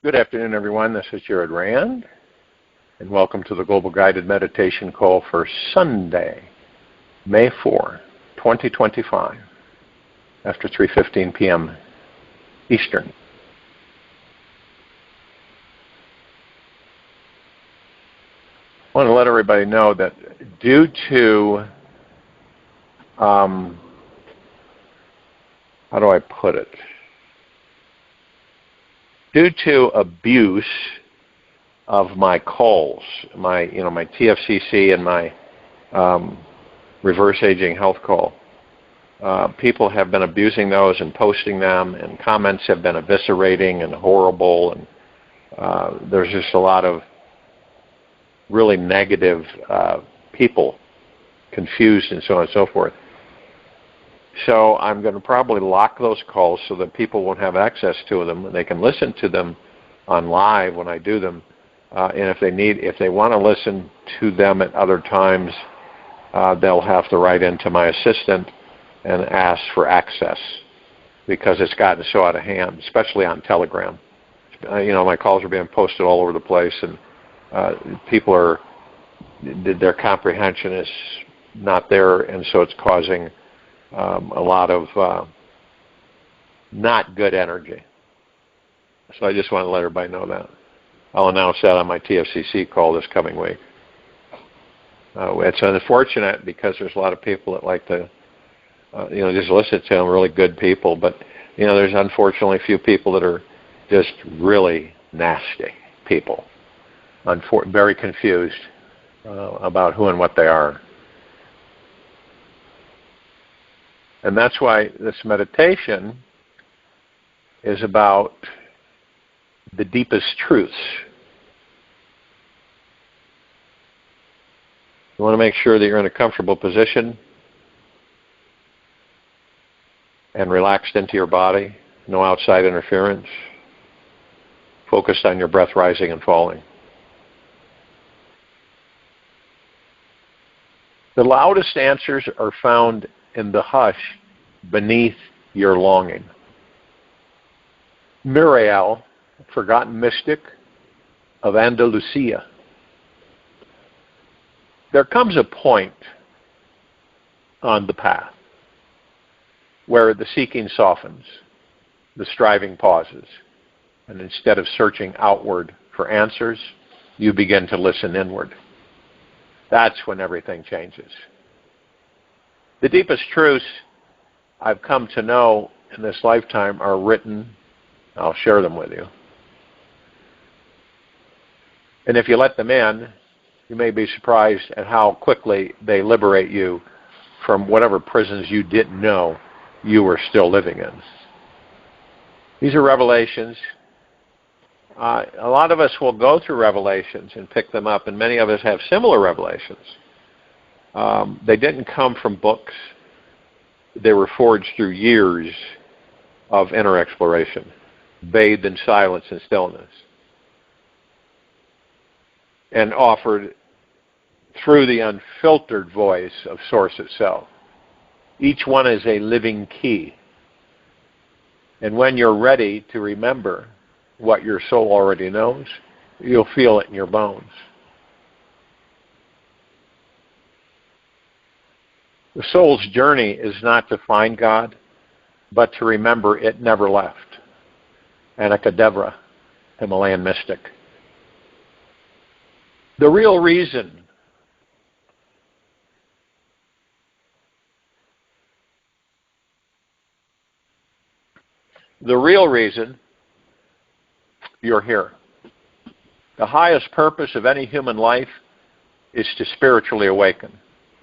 Good afternoon, everyone. This is Jared RAND, and welcome to the Global Guided Meditation Call for Sunday, May 4, 2025, after 3:15 p.m. Eastern. I want to let everybody know that due to, how do I put it? Due to abuse of my calls, my TFCC and my reverse aging health call, people have been abusing those and posting them, and comments have been eviscerating and horrible, and there's just a lot of really negative people, confused and so on and so forth. So I'm going to probably lock those calls so that people won't have access to them, and they can listen to them on live when I do them. And if they want to listen to them at other times, they'll have to write into my assistant and ask for access, because it's gotten so out of hand, especially on Telegram. My calls are being posted all over the place, and their comprehension is not there, and so it's causing a lot of not good energy. So I just want to let everybody know that. I'll announce that on my TFCC call this coming week. It's unfortunate because there's a lot of people that like to, just listen to them, really good people. But, there's unfortunately a few people that are just really nasty people, very confused about who and what they are. And that's why this meditation is about the deepest truths. You want to make sure that you're in a comfortable position and relaxed into your body, no outside interference, focused on your breath rising and falling. The loudest answers are found in the hush beneath your longing. Muriel, forgotten mystic of Andalusia. There comes a point on the path where the seeking softens, the striving pauses, and instead of searching outward for answers, you begin to listen inward. That's when everything changes. The deepest truths I've come to know in this lifetime are written. I'll share them with you. And if you let them in, you may be surprised at how quickly they liberate you from whatever prisons you didn't know you were still living in. These are revelations. A lot of us will go through revelations and pick them up, and many of us have similar revelations. They didn't come from books. They were forged through years of inner exploration, bathed in silence and stillness, and offered through the unfiltered voice of Source itself. Each one is a living key. And when you're ready to remember what your soul already knows, you'll feel it in your bones. The soul's journey is not to find God, but to remember it never left. Anakadevra, Himalayan mystic. The real reason you're here. The highest purpose of any human life is to spiritually awaken.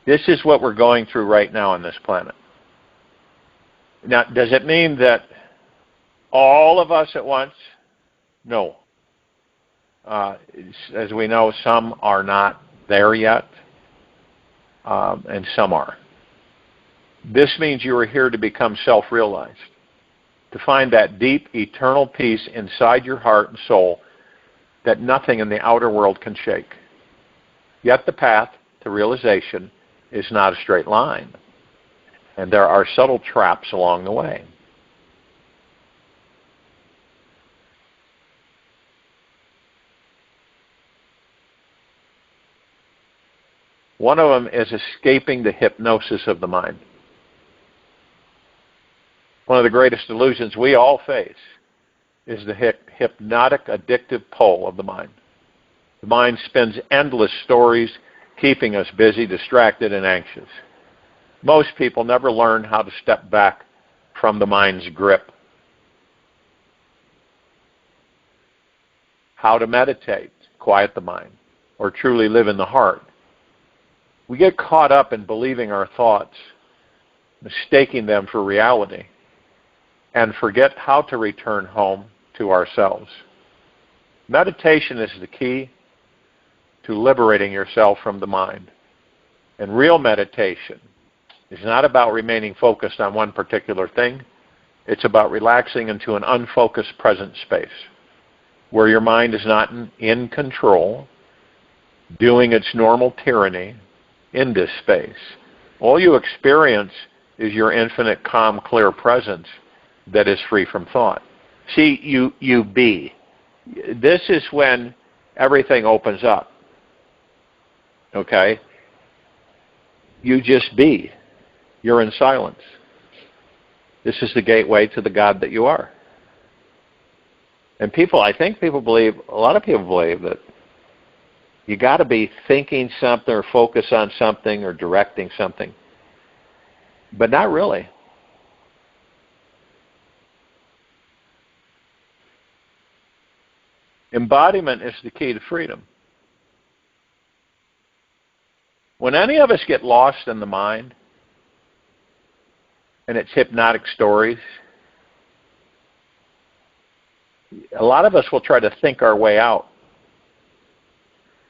This is what we're going through right now on this planet. Now, does it mean that all of us at once? No. As we know, some are not there yet, and some are. This means you are here to become self-realized, to find that deep, eternal peace inside your heart and soul that nothing in the outer world can shake. Yet the path to realization is not a straight line, and there are subtle traps along the way. One of them is escaping the hypnosis of the mind. One of the greatest illusions we all face is the hypnotic, addictive pull of the mind. The mind spins endless stories, keeping us busy, distracted, and anxious. Most people never learn how to step back from the mind's grip. How to meditate, quiet the mind, or truly live in the heart. We get caught up in believing our thoughts, mistaking them for reality, and forget how to return home to ourselves. Meditation is the key to liberating yourself from the mind. And real meditation is not about remaining focused on one particular thing. It's about relaxing into an unfocused present space where your mind is not in control, doing its normal tyranny in this space. All you experience is your infinite, calm, clear presence that is free from thought. See, you be. This is when everything opens up. Okay? You just be. You're in silence. This is the gateway to the God that you are. And I think people believe, a lot of people believe that you got to be thinking something or focus on something or directing something. But not really. Embodiment is the key to freedom. When any of us get lost in the mind and its hypnotic stories, a lot of us will try to think our way out.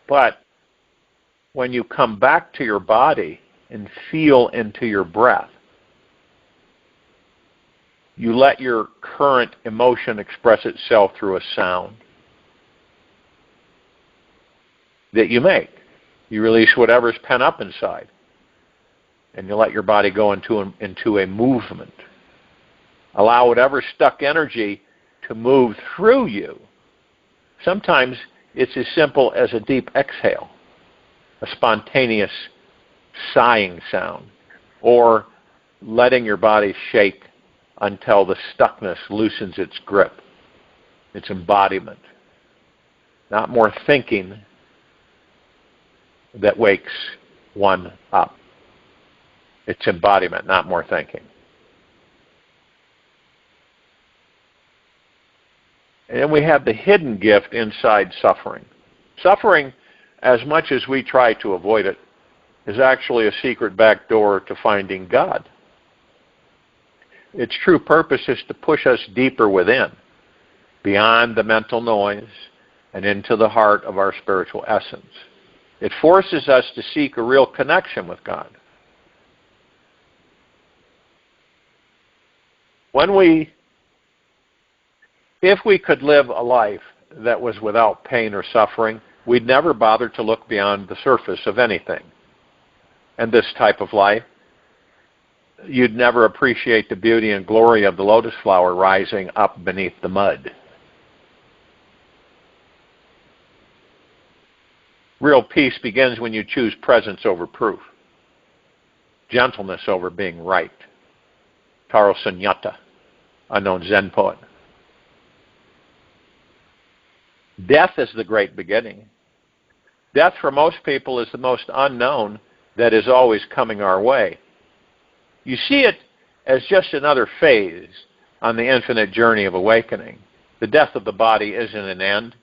But when you come back to your body and feel into your breath, you let your current emotion express itself through a sound that you make. You release whatever's pent up inside, and you let your body go into a movement. Allow whatever stuck energy to move through you. Sometimes it's as simple as a deep exhale, a spontaneous sighing sound, or letting your body shake until the stuckness loosens its grip, its embodiment. Not more thinking that wakes one up. It's embodiment, not more thinking. And then we have the hidden gift inside suffering. Suffering, as much as we try to avoid it, is actually a secret back door to finding God. Its true purpose is to push us deeper within, beyond the mental noise, and into the heart of our spiritual essence. It forces us to seek a real connection with God. If we could live a life that was without pain or suffering, we'd never bother to look beyond the surface of anything. And this type of life, you'd never appreciate the beauty and glory of the lotus flower rising up beneath the mud. Real peace begins when you choose presence over proof, gentleness over being right. Taro Sunyata, unknown Zen poet. Death is the great beginning. Death for most people is the most unknown that is always coming our way. You see it as just another phase on the infinite journey of awakening. The death of the body isn't an end,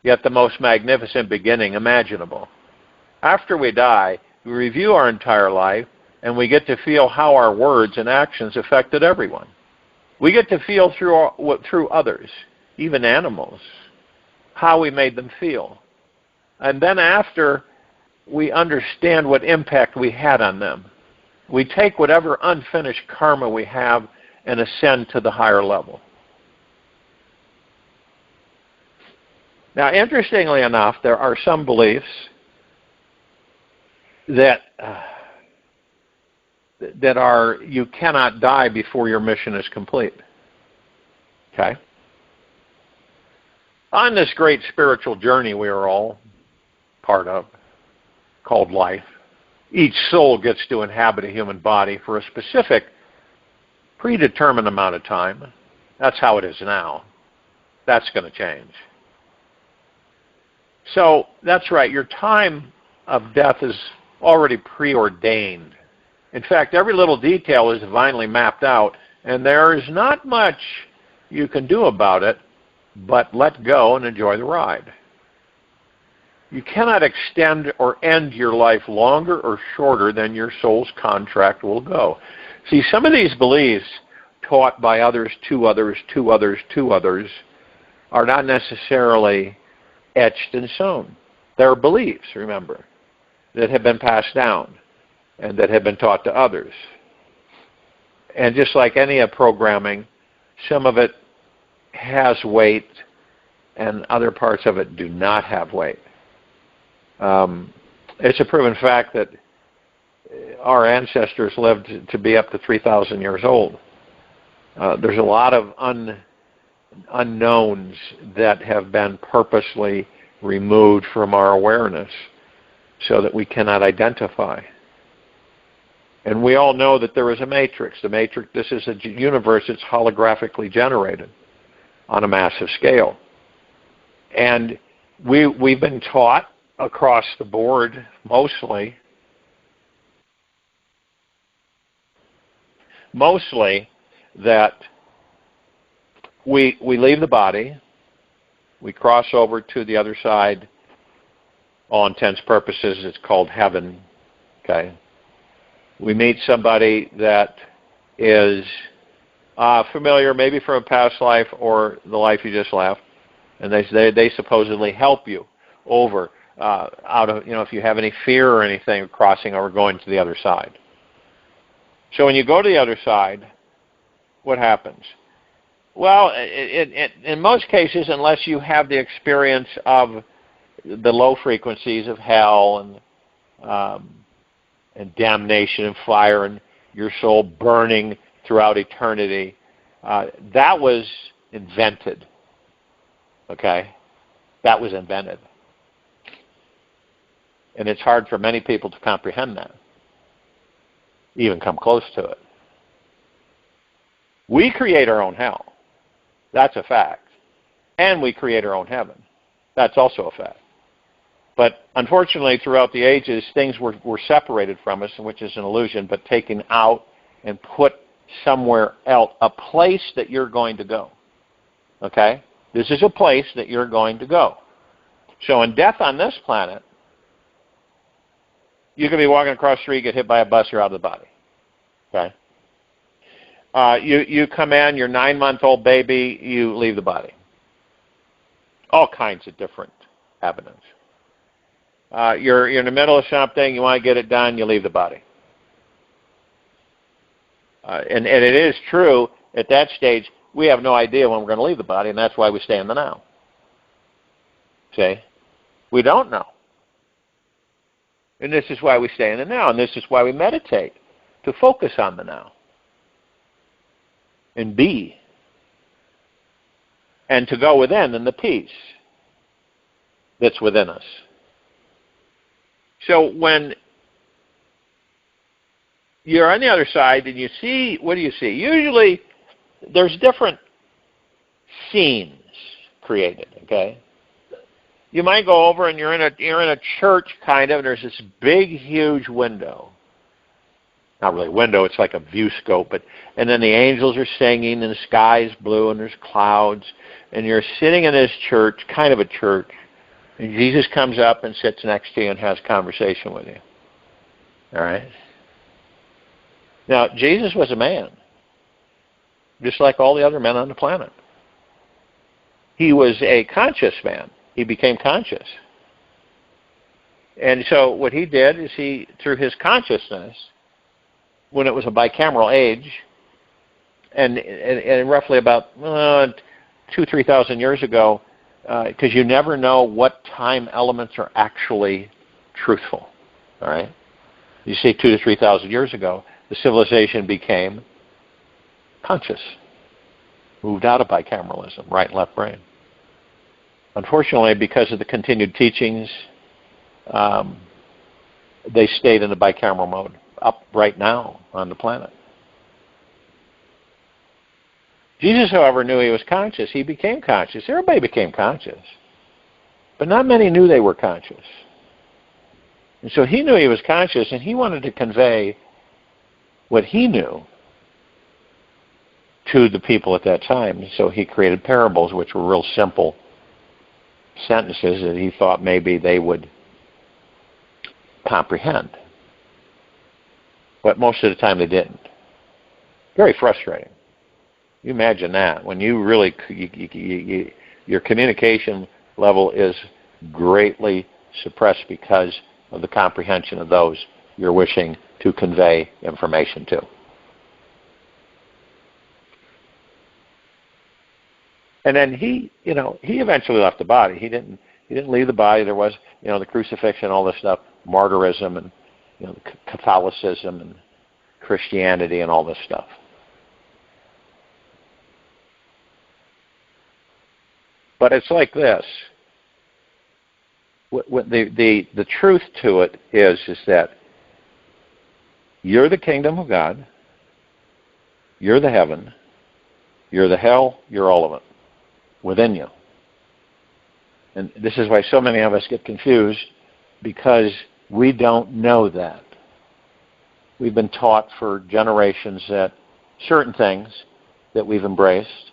yet the most magnificent beginning imaginable. After we die, we review our entire life, and we get to feel how our words and actions affected everyone. We get to feel through others, even animals, how we made them feel. And then after, we understand what impact we had on them. We take whatever unfinished karma we have and ascend to the higher level. Now, interestingly enough, there are some beliefs that you cannot die before your mission is complete. Okay? On this great spiritual journey we are all part of, called life, each soul gets to inhabit a human body for a specific, predetermined amount of time. That's how it is now. That's going to change. So that's right. Your time of death is already preordained. In fact, every little detail is divinely mapped out, and there is not much you can do about it but let go and enjoy the ride. You cannot extend or end your life longer or shorter than your soul's contract will go. See, some of these beliefs taught by others, to others, to others, to others, are not necessarily etched in stone. They're beliefs, remember, that have been passed down and that have been taught to others. And just like any programming, some of it has weight and other parts of it do not have weight. It's a proven fact that our ancestors lived to be up to 3,000 years old. There's a lot of unknowns that have been purposely removed from our awareness so that we cannot identify. And we all know that there is a matrix. The matrix, this is a universe that's holographically generated on a massive scale. And we've been taught across the board, mostly that we leave the body, we cross over to the other side. All intents and purposes, it's called heaven. Okay, we meet somebody that is familiar, maybe from a past life or the life you just left, and they supposedly help you over out of, if you have any fear or anything of crossing over, going to the other side. So when you go to the other side, what happens? Well, in most cases, unless you have the experience of the low frequencies of hell and damnation and fire and your soul burning throughout eternity, that was invented. Okay? That was invented. And it's hard for many people to comprehend that, even come close to it. We create our own hell. That's a fact. And we create our own heaven. That's also a fact. But unfortunately, throughout the ages, things were separated from us, which is an illusion, but taken out and put somewhere else, a place that you're going to go. Okay? This is a place that you're going to go. So in death on this planet, you can be walking across the street, get hit by a bus, you're out of the body. Okay? You come in, your 9-month-old baby, you leave the body. All kinds of different evidence. You're in the middle of something, you want to get it done, you leave the body. And it is true, at that stage, we have no idea when we're going to leave the body, and that's why we stay in the now. See? We don't know. And this is why we stay in the now, and this is why we meditate, to focus on the now. And be. And to go within in the peace that's within us. So when you're on the other side and you see, what do you see? Usually there's different scenes created, okay? You might go over and you're in a church kind of, and there's this big, huge window. Not really a window, it's like a view scope. And then the angels are singing, and the sky is blue, and there's clouds. And you're sitting in this church, kind of a church, and Jesus comes up and sits next to you and has a conversation with you. All right? Now, Jesus was a man, just like all the other men on the planet. He was a conscious man. He became conscious. And so what he did is he, through his consciousness, when it was a bicameral age, and roughly about 2,000-3,000 years ago, because you never know what time elements are actually truthful. All right? You see, 2,000 to 3,000 years ago, the civilization became conscious, moved out of bicameralism, right and left brain. Unfortunately, because of the continued teachings they stayed in the bicameral mode up right now on the planet. Jesus, however, knew he was conscious. He became conscious. Everybody became conscious. But not many knew they were conscious. And so he knew he was conscious, and he wanted to convey what he knew to the people at that time. So he created parables, which were real simple sentences that he thought maybe they would comprehend. But most of the time they didn't. Very frustrating. You imagine that. When you really, your communication level is greatly suppressed because of the comprehension of those you're wishing to convey information to. And then he eventually left the body. He didn't leave the body. There was, the crucifixion, all this stuff, martyrism, and Catholicism and Christianity and all this stuff. But it's like this. The truth to it is that you're the kingdom of God, you're the heaven, you're the hell, you're all of it within you. And this is why so many of us get confused, because we don't know that. We've been taught for generations that certain things that we've embraced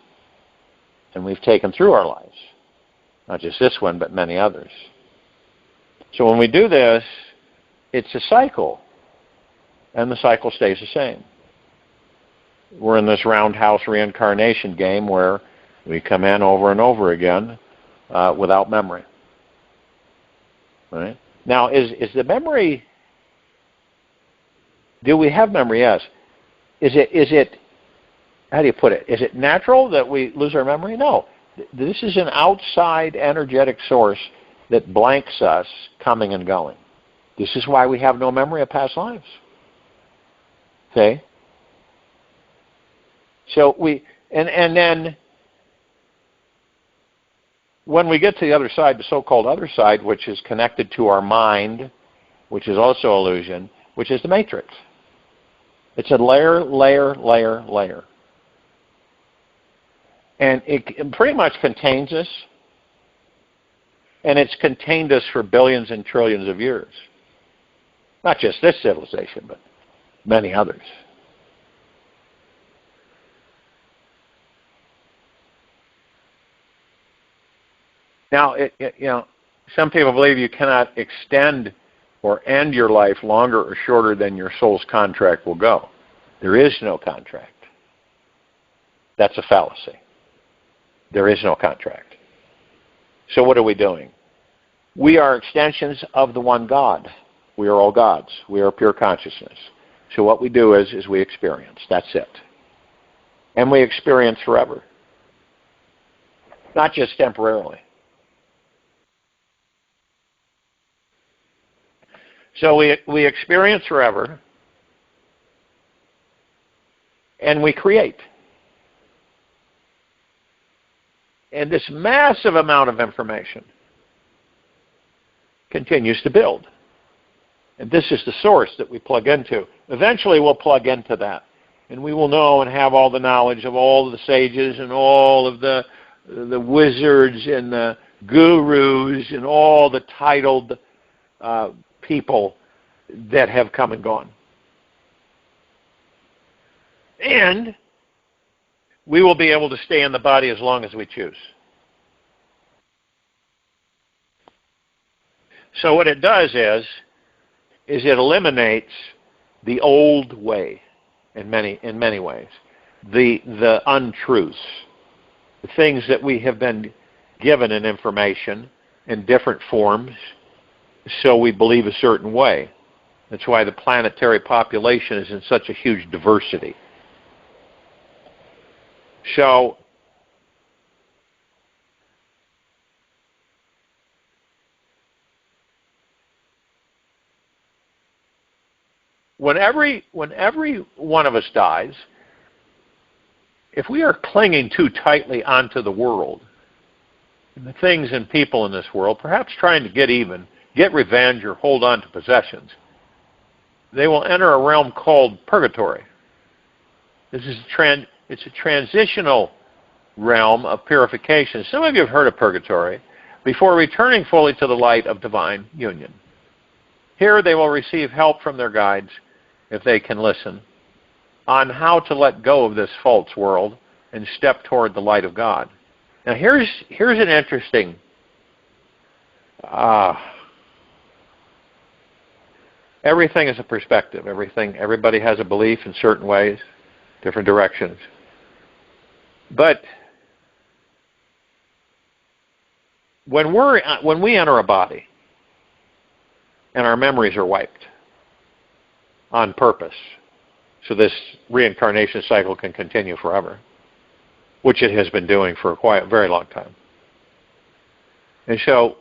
and we've taken through our lives. Not just this one, but many others. So when we do this, it's a cycle. And the cycle stays the same. We're in this roundhouse reincarnation game where we come in over and over again without memory. Right? Now, is the memory... Do we have memory? Yes. Is it, how do you put it? Is it natural that we lose our memory? No. This is an outside energetic source that blanks us coming and going. This is why we have no memory of past lives. Okay? So and then when we get to the other side, the so-called other side, which is connected to our mind, which is also illusion, which is the matrix. It's a layer. And it pretty much contains us, and it's contained us for billions and trillions of years. Not just this civilization, but many others. Now, some people believe you cannot extend or end your life longer or shorter than your soul's contract will go. There is no contract. That's a fallacy. There is no contract. So what are we doing? We are extensions of the one God. We are all gods. We are pure consciousness. So what we do is we experience. That's it. And we experience forever. Not just temporarily. So we experience forever, and we create. And this massive amount of information continues to build. And this is the source that we plug into. Eventually we'll plug into that. And we will know and have all the knowledge of all the sages and all of the wizards and the gurus and all the titled people that have come and gone. And we will be able to stay in the body as long as we choose. So what it does is it eliminates the old way in many ways, the untruths, the things that we have been given in information in different forms, so we believe a certain way. That's why the planetary population is in such a huge diversity. So when every one of us dies, if we are clinging too tightly onto the world, and the things and people in this world, perhaps trying to get even, get revenge, or hold on to possessions, they will enter a realm called purgatory. This is it's a transitional realm of purification. Some of you have heard of purgatory, before returning fully to the light of divine union. Here they will receive help from their guides, if they can listen, on how to let go of this false world and step toward the light of God. Now here's an interesting everything is a perspective. Everybody has a belief in certain ways, different directions. But when we enter a body and our memories are wiped on purpose, so this reincarnation cycle can continue forever, which it has been doing for a very long time. And so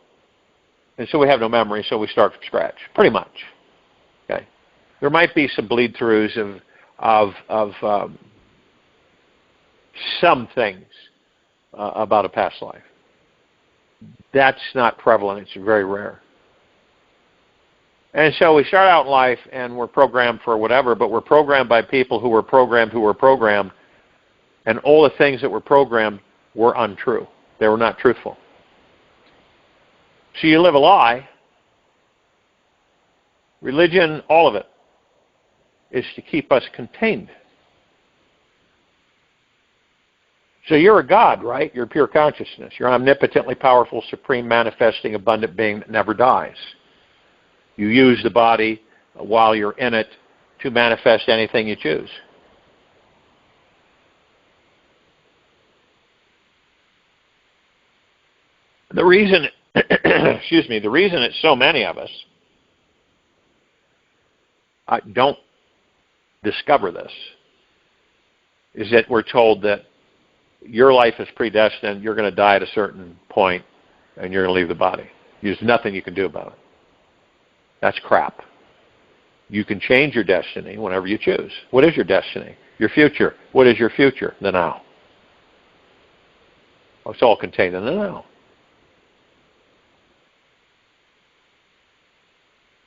we have no memory, so we start from scratch, pretty much. Okay, there might be some bleed-throughs of some things about a past life. That's not prevalent. It's very rare. And so we start out in life and we're programmed for whatever, but we're programmed by people who were programmed, and all the things that were programmed were untrue. They were not truthful. So you live a lie. Religion, all of it, is to keep us contained. So you're a God, right? You're pure consciousness. You're omnipotently powerful, supreme, manifesting, abundant being that never dies. You use the body while you're in it to manifest anything you choose. The reason, the reason that so many of us don't discover this is that we're told that your life is predestined, you're going to die at a certain point, and you're going to leave the body. There's nothing you can do about it. That's crap. You can change your destiny whenever you choose. What is your destiny? Your future. What is your future? The now. Well, it's all contained in the now.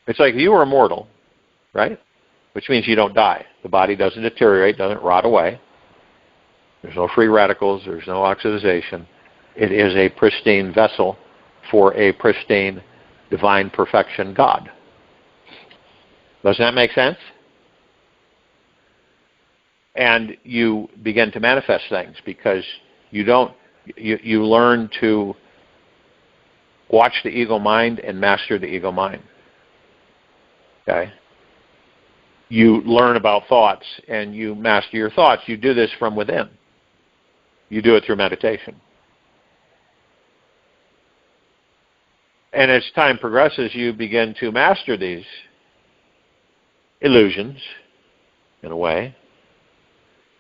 It's like you were immortal, right? Which means you don't die. The body doesn't deteriorate, doesn't rot away. There's no free radicals. There's no oxidization. It is a pristine vessel for a pristine divine perfection God. Doesn't that make sense? And you begin to manifest things because you learn to watch the ego mind and master the ego mind. Okay? You learn about thoughts and you master your thoughts. You do this from within. You do it through meditation. And as time progresses, you begin to master these illusions, in a way.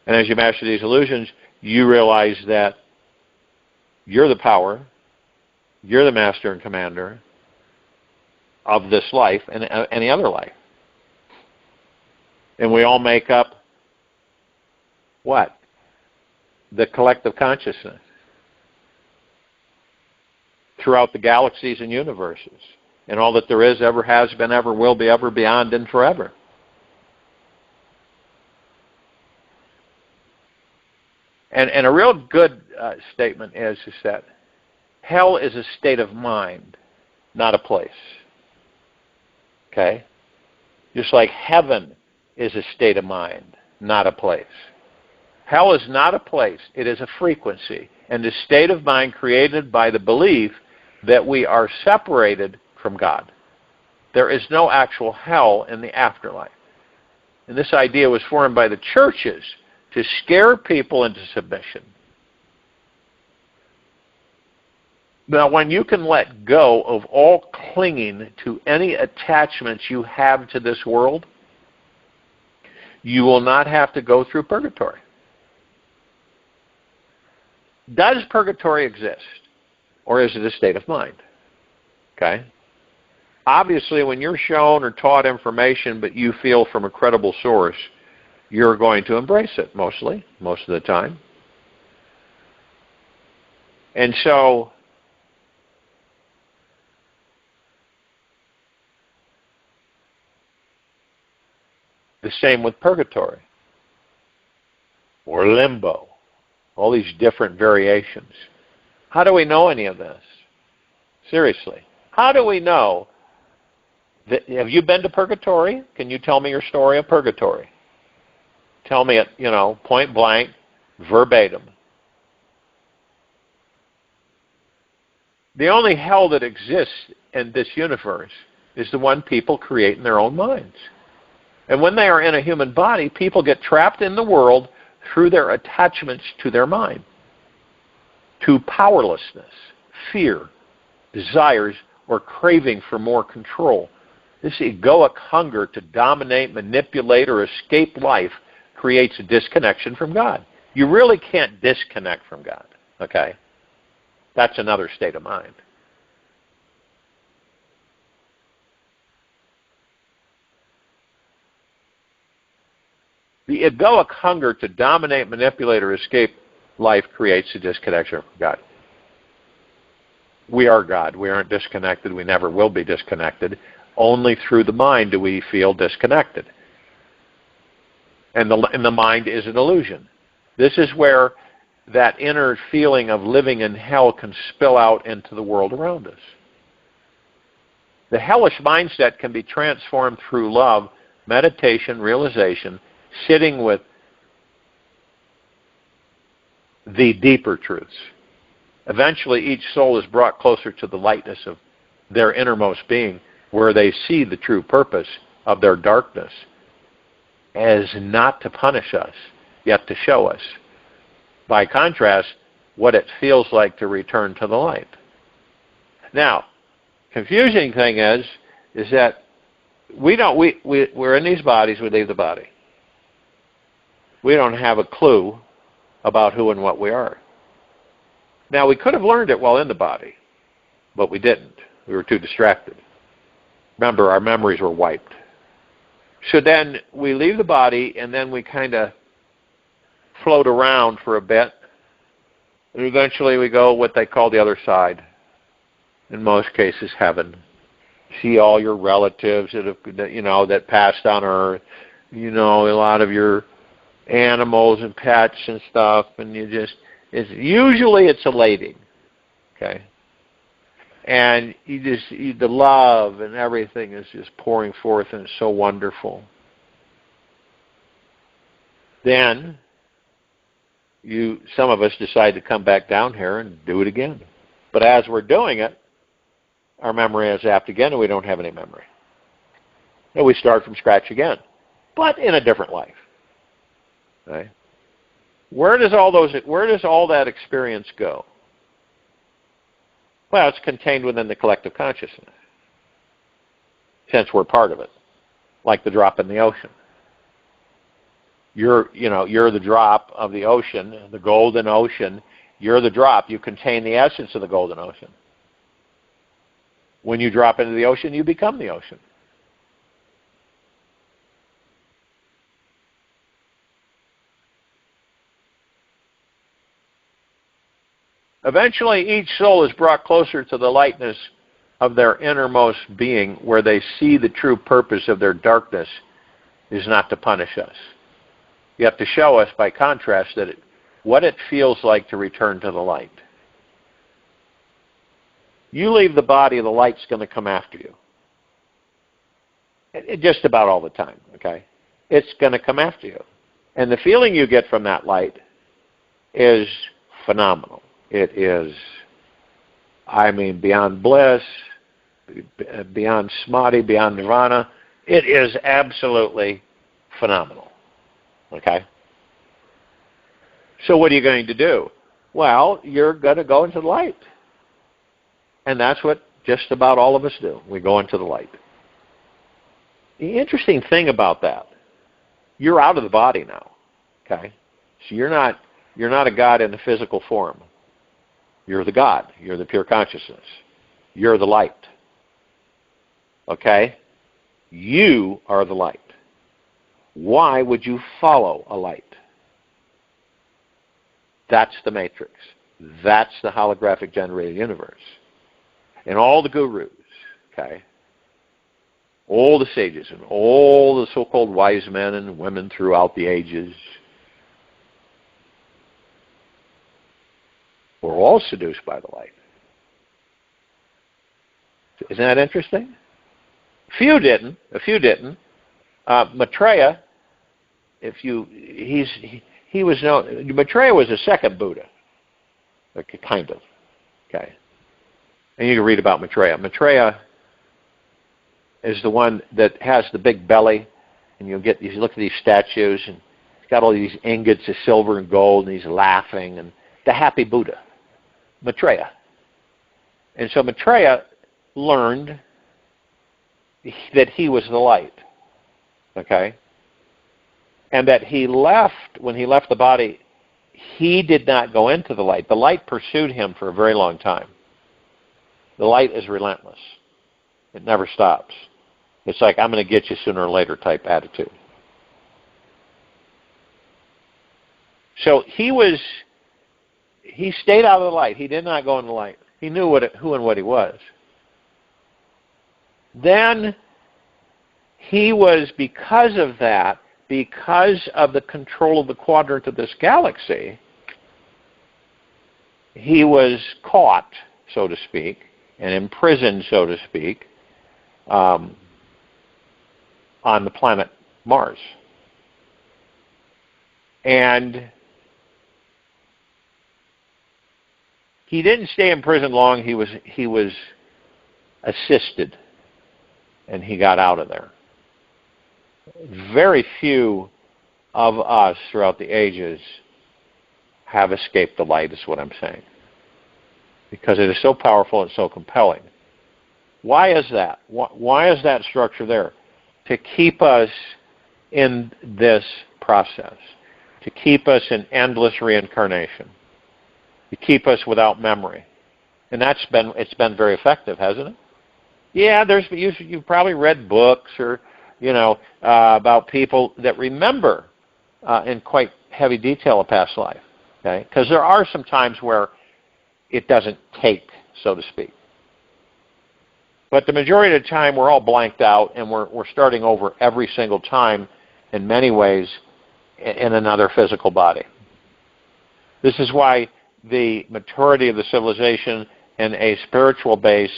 And as you master these illusions, you realize that you're the power, you're the master and commander of this life and any other life. And we all make up what? The collective consciousness throughout the galaxies and universes, and all that there is, ever has been, ever will be, ever beyond, and forever. And a real good statement is that hell is a state of mind, not a place. Okay? Just like heaven is a state of mind, not a place. Hell is not a place. It is a frequency and a state of mind created by the belief that we are separated from God. There is no actual hell in the afterlife. And this idea was formed by the churches to scare people into submission. Now, when you can let go of all clinging to any attachments you have to this world, you will not have to go through purgatory. Does purgatory exist? Or is it a state of mind? Okay? Obviously, when you're shown or taught information, but you feel from a credible source, you're going to embrace it, most of the time. And so, The same with purgatory or limbo, all these different variations. How do we know any of this? Seriously, how do we know? Have you been to purgatory? Can you tell me your story of purgatory? Tell me it, point blank, verbatim. The only hell that exists in this universe is the one people create in their own minds. And when they are in a human body, people get trapped in the world through their attachments to their mind, to powerlessness, fear, desires, or craving for more control. This egoic hunger to dominate, manipulate, or escape life creates a disconnection from God. You really can't disconnect from God, okay? That's another state of mind. The egoic hunger to dominate, manipulate, or escape life creates a disconnection from God. We are God. We aren't disconnected. We never will be disconnected. Only through the mind do we feel disconnected. And the mind is an illusion. This is where that inner feeling of living in hell can spill out into the world around us. The hellish mindset can be transformed through love, meditation, realization, sitting with the deeper truths. Eventually, each soul is brought closer to the lightness of their innermost being, where they see the true purpose of their darkness as not to punish us, yet to show us. By contrast, what it feels like to return to the light. Now, confusing thing is that we're in these bodies, we leave the body. We don't have a clue about who and what we are. Now, we could have learned it while in the body, but we didn't. We were too distracted. Remember, our memories were wiped. So then we leave the body, and then we kind of float around for a bit, and eventually we go what they call the other side. In most cases, heaven. See all your relatives that passed on Earth. A lot of your animals and pets and stuff, and usually it's elating, okay? And the love and everything is just pouring forth, and it's so wonderful. Then some of us decide to come back down here and do it again. But as we're doing it, our memory is zapped again, and we don't have any memory. And we start from scratch again, but in a different life. Okay? Where does all that experience go? Well, it's contained within the collective consciousness, since we're part of it, like the drop in the ocean. You're the drop of the ocean, the golden ocean. You're the drop. You contain the essence of the golden ocean. When you drop into the ocean, you become the ocean. Eventually, each soul is brought closer to the lightness of their innermost being, where they see the true purpose of their darkness is not to punish us. You have to show us, by contrast, what it feels like to return to the light. You leave the body, the light's going to come after you. Just about all the time, okay? It's going to come after you. And the feeling you get from that light is phenomenal. It is, beyond bliss, beyond samadhi, beyond nirvana. It is absolutely phenomenal. Okay? So what are you going to do? Well, you're going to go into the light. And that's what just about all of us do. We go into the light. The interesting thing about that, you're out of the body now. Okay? So you're not a God in the physical form. You're the God. You're the pure consciousness. You're the light. Okay? You are the light. Why would you follow a light? That's the matrix. That's the holographic generated universe. And all the gurus, okay, All the sages and all the so-called wise men and women throughout the ages were all seduced by the light. Isn't that interesting? A few didn't. Maitreya, he was known. Maitreya was a second Buddha, kind of. Okay, and you can read about Maitreya. Maitreya is the one that has the big belly, and you look at these statues, and he's got all these ingots of silver and gold, and he's laughing, and the happy Buddha, Maitreya. And so Maitreya learned that he was the light, okay? And that when he left the body, he did not go into the light. The light pursued him for a very long time. The light is relentless. It never stops. It's like, I'm going to get you sooner or later type attitude. So he stayed out of the light. He did not go in the light. He knew who and what he was. Then he was, because of that, because of the control of the quadrant of this galaxy, he was caught, so to speak, and imprisoned, so to speak, on the planet Mars. And he didn't stay in prison long. He was assisted, and he got out of there. Very few of us throughout the ages have escaped the light, is what I'm saying. Because it is so powerful and so compelling. Why is that? Why is that structure there? To keep us in this process. To keep us in endless reincarnation. To keep us without memory. And it's been very effective, hasn't it? Yeah, you've probably read books or about people that remember in quite heavy detail a past life. Okay? Because there are some times where it doesn't take, so to speak. But the majority of the time, we're all blanked out, and we're starting over every single time, in many ways, in another physical body. This is why the maturity of the civilization in a spiritual base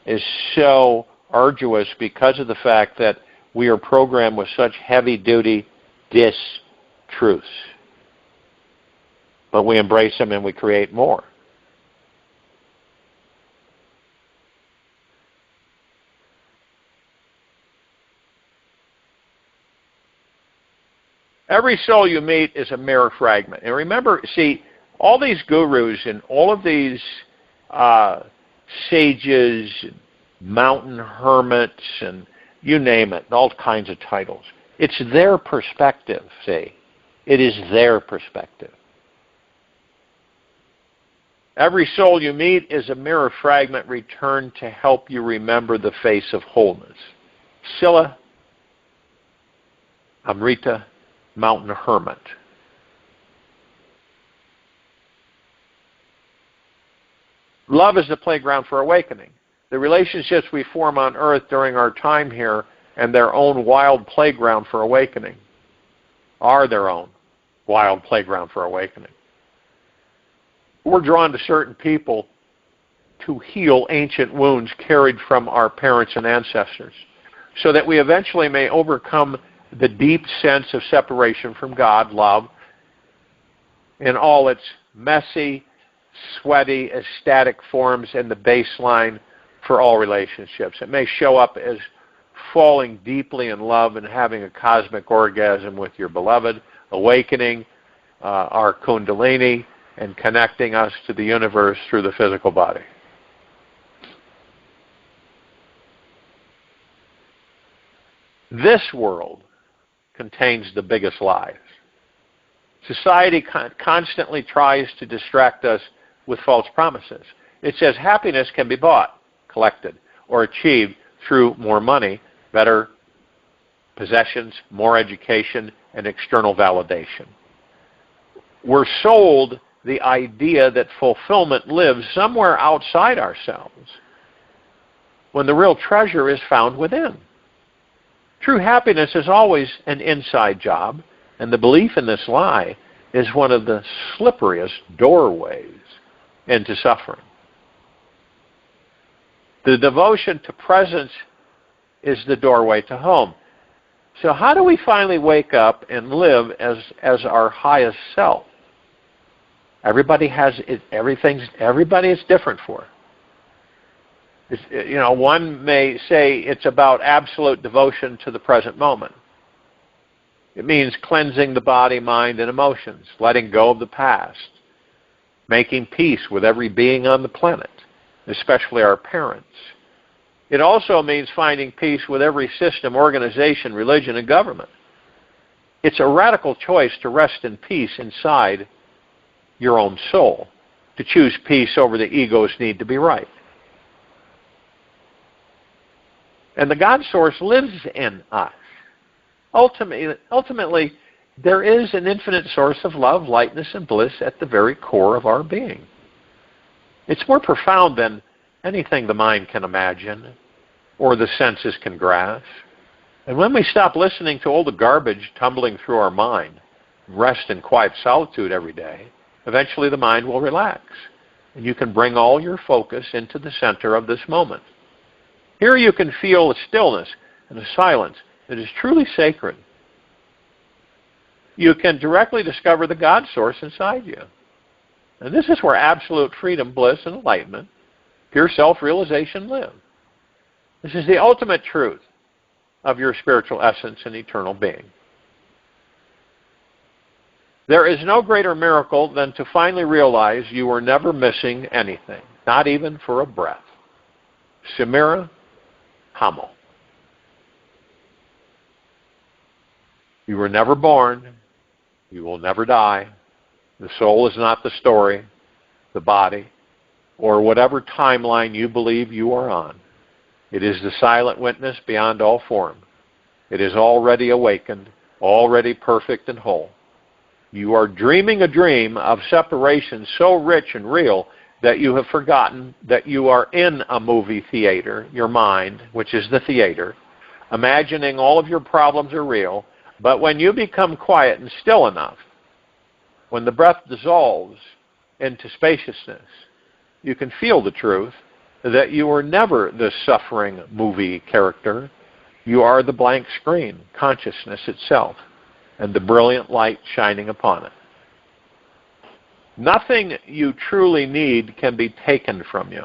is so arduous, because of the fact that we are programmed with such heavy-duty dis-truths. But we embrace them and we create more. Every soul you meet is a mirror fragment. And remember, see, all these gurus and all of these sages, mountain hermits, and you name it, all kinds of titles. It's their perspective, see. It is their perspective. Every soul you meet is a mirror fragment returned to help you remember the face of wholeness. Scylla, Amrita, mountain hermit. Love is the playground for awakening. The relationships we form on earth during our time here and their own wild playground for awakening are their own wild playground for awakening. We're drawn to certain people to heal ancient wounds carried from our parents and ancestors, so that we eventually may overcome the deep sense of separation from God, love, in all its messy, sweaty, ecstatic forms and the baseline for all relationships. It may show up as falling deeply in love and having a cosmic orgasm with your beloved, awakening our kundalini and connecting us to the universe through the physical body. This world contains the biggest lies. Society constantly tries to distract us with false promises. It says happiness can be bought, collected, or achieved through more money, better possessions, more education, and external validation. We're sold the idea that fulfillment lives somewhere outside ourselves, when the real treasure is found within. True happiness is always an inside job, and the belief in this lie is one of the slipperiest doorways into suffering. The devotion to presence is the doorway to home. So how do we finally wake up and live as our highest self? Everybody has it. Everybody is different for. One may say it's about absolute devotion to the present moment. It means cleansing the body, mind, and emotions, letting go of the past, making peace with every being on the planet, especially our parents. It also means finding peace with every system, organization, religion, and government. It's a radical choice to rest in peace inside your own soul, to choose peace over the ego's need to be right. And the God Source lives in us. Ultimately, there is an infinite source of love, lightness, and bliss at the very core of our being. It's more profound than anything the mind can imagine or the senses can grasp. And when we stop listening to all the garbage tumbling through our mind, rest in quiet solitude every day, eventually the mind will relax, and you can bring all your focus into the center of this moment. Here you can feel a stillness and a silence that is truly sacred. You can directly discover the God Source inside you. And this is where absolute freedom, bliss, and enlightenment, pure self-realization live. This is the ultimate truth of your spiritual essence and eternal being. There is no greater miracle than to finally realize you were never missing anything, not even for a breath. Samira Hamo. You were never born. You will never die. The soul is not the story, the body, or whatever timeline you believe you are on. It is the silent witness beyond all form. It is already awakened, already perfect and whole. You are dreaming a dream of separation so rich and real that you have forgotten that you are in a movie theater, your mind, which is the theater, imagining all of your problems are real. But when you become quiet and still enough, when the breath dissolves into spaciousness, you can feel the truth that you are never this suffering movie character. You are the blank screen, consciousness itself, and the brilliant light shining upon it. Nothing you truly need can be taken from you.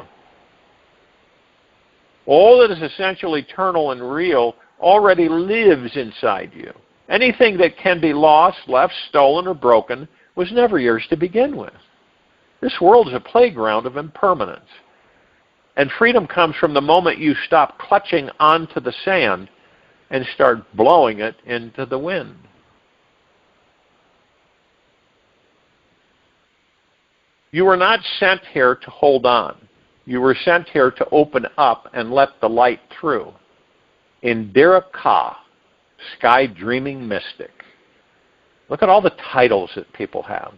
All that is essential, eternal, and real already lives inside you. Anything that can be lost, left, stolen, or broken was never yours to begin with. This world is a playground of impermanence. And freedom comes from the moment you stop clutching onto the sand and start blowing it into the wind. You were not sent here to hold on. You were sent here to open up and let the light through. Indira Ka, Sky Dreaming Mystic. Look at all the titles that people have.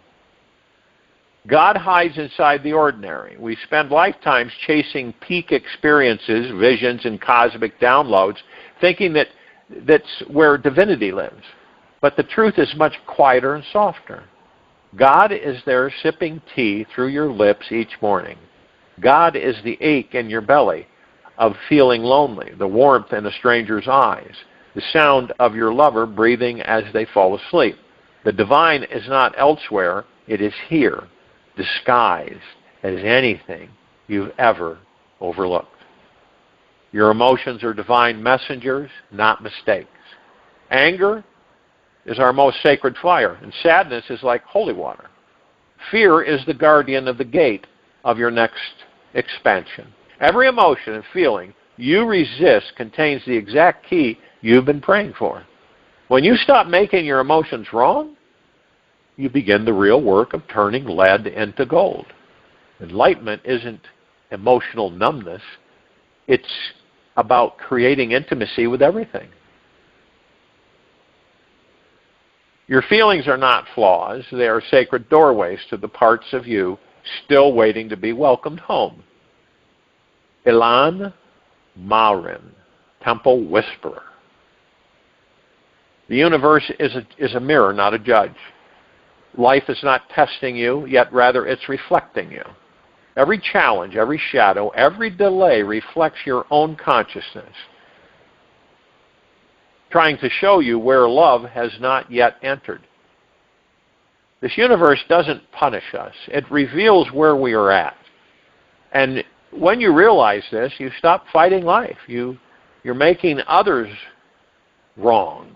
God hides inside the ordinary. We spend lifetimes chasing peak experiences, visions, and cosmic downloads, thinking that that's where divinity lives. But the truth is much quieter and softer. God is there sipping tea through your lips each morning. God is the ache in your belly of feeling lonely, the warmth in a stranger's eyes, the sound of your lover breathing as they fall asleep. The divine is not elsewhere, it is here, disguised as anything you've ever overlooked. Your emotions are divine messengers, not mistakes. Anger is our most sacred fire, and sadness is like holy water. Fear is the guardian of the gate of your next expansion. Every emotion and feeling you resist contains the exact key you've been praying for. When you stop making your emotions wrong, you begin the real work of turning lead into gold. Enlightenment isn't emotional numbness. It's about creating intimacy with everything. Your feelings are not flaws. They are sacred doorways to the parts of you still waiting to be welcomed home. Ilan Marin, Temple Whisperer. The universe is a mirror, not a judge. Life is not testing you, yet rather it's reflecting you. Every challenge, every shadow, every delay reflects your own consciousness, trying to show you where love has not yet entered. This universe doesn't punish us. It reveals where we are at. And when you realize this, you stop fighting life. You're making others wrong.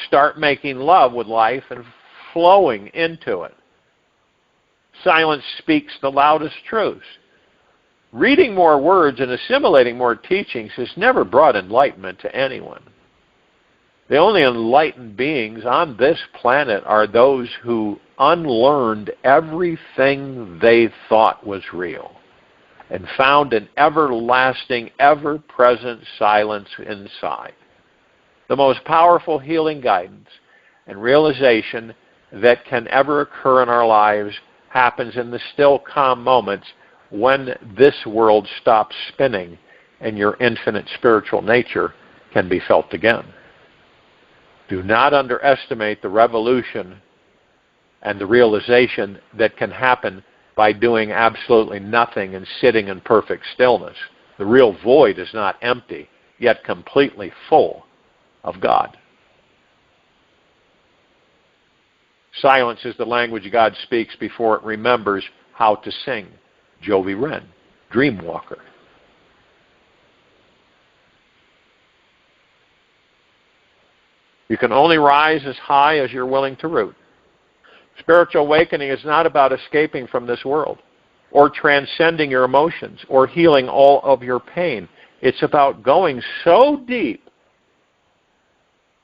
Start making love with life and flowing into it. Silence speaks the loudest truths. Reading more words and assimilating more teachings has never brought enlightenment to anyone. The only enlightened beings on this planet are those who unlearned everything they thought was real and found an everlasting, ever-present silence inside. The most powerful healing guidance and realization that can ever occur in our lives happens in the still, calm moments when this world stops spinning and your infinite spiritual nature can be felt again. Do not underestimate the revolution and the realization that can happen by doing absolutely nothing and sitting in perfect stillness. The real void is not empty, yet completely full of God. Silence is the language God speaks before it remembers how to sing. Jovi Wren, Dreamwalker. You can only rise as high as you're willing to root. Spiritual awakening is not about escaping from this world or transcending your emotions or healing all of your pain. It's about going so deep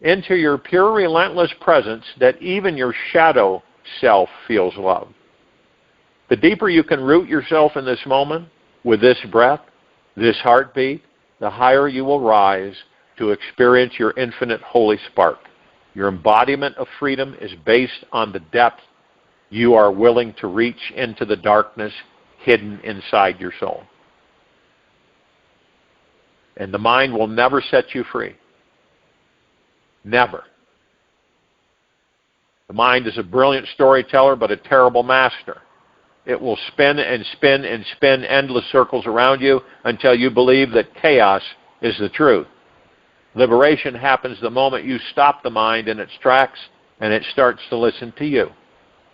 into your pure, relentless presence that even your shadow self feels love. The deeper you can root yourself in this moment, with this breath, this heartbeat, the higher you will rise to experience your infinite holy spark. Your embodiment of freedom is based on the depth you are willing to reach into the darkness hidden inside your soul. And the mind will never set you free. Never. The mind is a brilliant storyteller, but a terrible master. It will spin and spin and spin endless circles around you until you believe that chaos is the truth. Liberation happens the moment you stop the mind in its tracks and it starts to listen to you.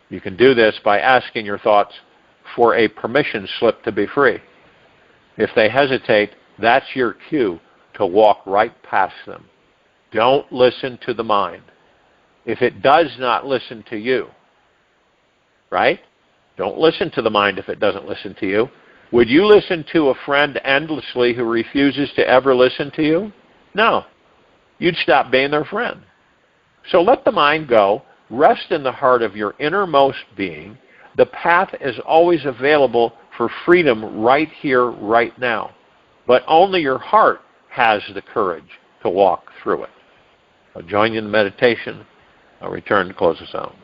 You can do this by asking your thoughts for a permission slip to be free. If they hesitate, that's your cue to walk right past them. Don't listen to the mind. If it does not listen to you, right? Don't listen to the mind if it doesn't listen to you. Would you listen to a friend endlessly who refuses to ever listen to you? No. You'd stop being their friend. So let the mind go. Rest in the heart of your innermost being. The path is always available for freedom right here, right now. But only your heart has the courage to walk through it. I'll join you in the meditation. I'll return to close us out.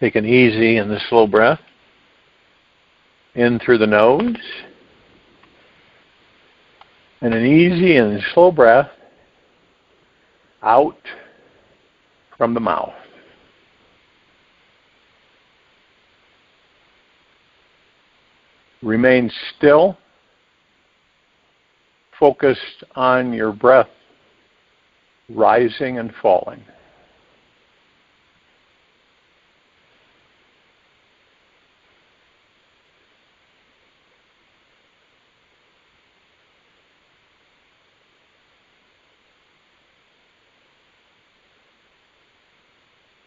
Take an easy and the slow breath. In through the nose. And an easy and slow breath out from the mouth. Remain still, focused on your breath rising and falling.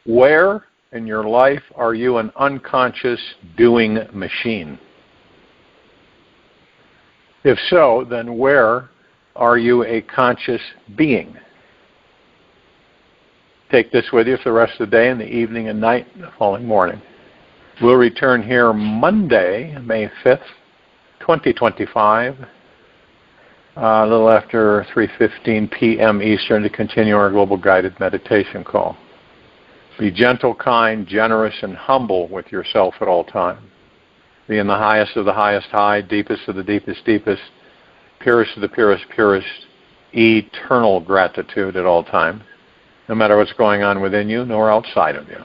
Where in your life are you an unconscious doing machine? If so, then where are you a conscious being? Take this with you for the rest of the day and the evening and night and the following morning. We'll return here Monday, May 5th, 2025, a little after 3:15 p.m. Eastern to continue our global guided meditation call. Be gentle, kind, generous, and humble with yourself at all times. Be in the highest of the highest high, deepest of the deepest deepest, purest of the purest purest, eternal gratitude at all times, no matter what's going on within you nor outside of you.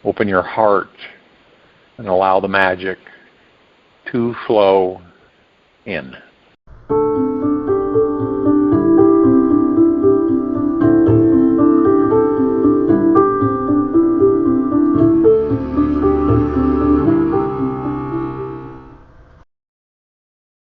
Open your heart and allow the magic to flow in.